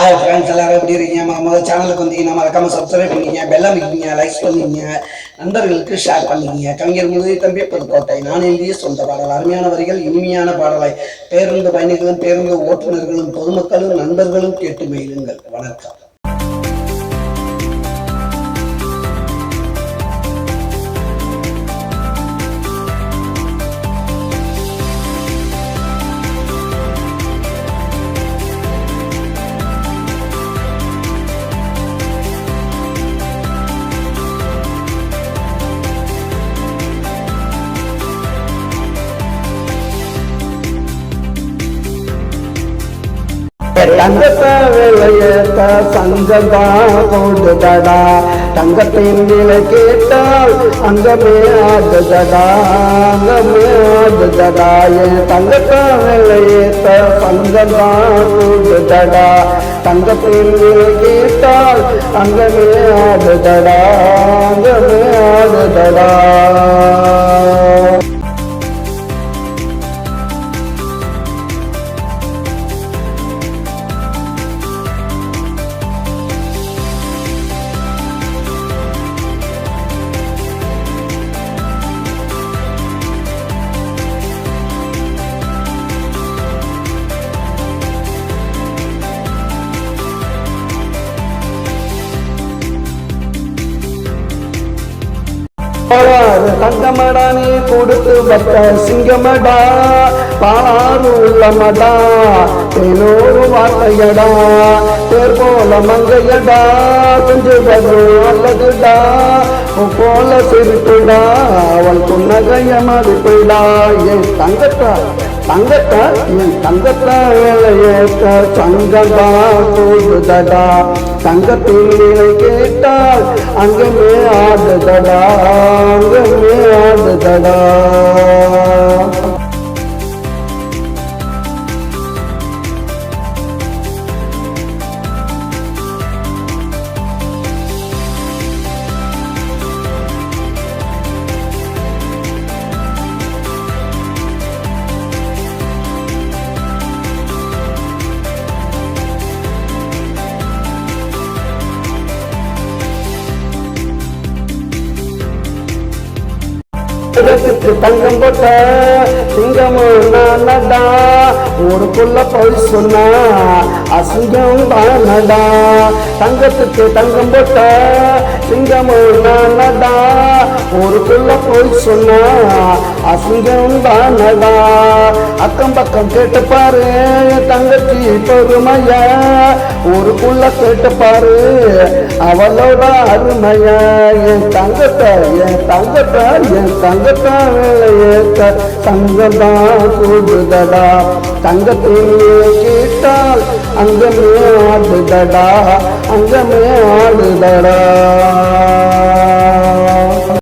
Hi friends, எல்லாரும் எப்படி இருக்கீங்க? முதல் சேனலுக்கு வந்தீங்கன்னா மறக்காம சப்ஸ்கிரைப் பண்ணிக்கங்க, பெல் அமைக்கிங்க, லைக்ஸ் பண்ணிக்கங்க, நண்பர்களுக்கு ஷேர் பண்ணிக்கங்க. கவிஞர் முதுகை தம்பி புதுக்கோட்டை. நான் எழுதிய சொந்த பாடல். அருமையான வரிகள், இனிமையான பாடலை பேருந்து பயணிகளும் பேருந்து ஓட்டுநர்களும் பொதுமக்களும் நண்பர்களும் கேட்டு மகிழுங்கள். வணக்கம். தங்கத்தை விலையேற்ற சங்கதா போடுதடா, தங்கத்தின் விலை கேட்டால் அங்கமே ஆடுதடா, அங்கமே ஆடுதடா. என் தங்கத்தை விலையேற்ற சங்கதா போடுதடா, தங்கத்தின் விலை கேட்டால் அங்கமே ஆடுதடா, அங்கமே ஆடுதடா. தங்கமடா நீ கொடுத்து வந்த சிங்கமடா, பாலாறு உள்ளமடா, தேனோரு வார்த்தையடா, தேர் போல மங்கையடா, கொஞ்சம் அல்லதுடா, போல சிரிப்புடா, அவள் புன்னகைய மதிப்புடா. என் தங்கத்தா தங்கத்தா என் தங்கத்தா வேலையேற்ற சங்கதா போடுதடா, தங்கத்தின் நிலை கேட்டால் அங்கமே ஆடுதடா, அங்கமே ஆடுதடா. தங்கம் போட்ட சிங்கமும் நானடா, ஊருக்குள்ள போய் சொன்னா அசிங்கம் தானடா. தங்கத்துக்கு தங்கம் போட்ட சிங்கமும் நானடா, ஊருக்குள்ள போய் சொன்னா அசிங்கம் தானடா. அக்கம் பக்கம் கேட்டு பாரு தங்கச்சி பெருமைய, ஊருக்குள்ள கேட்டு பாரு அவளோட அருமைய. என் தங்கத்தை என் தங்கத்தை என் தங்கத்தை வேலையேற்ற சங்கதா கூடுதடா, தங்கத்தின் கேட்டால் அங்கமே ஆடுதடா, அங்கமே ஆடுதடா.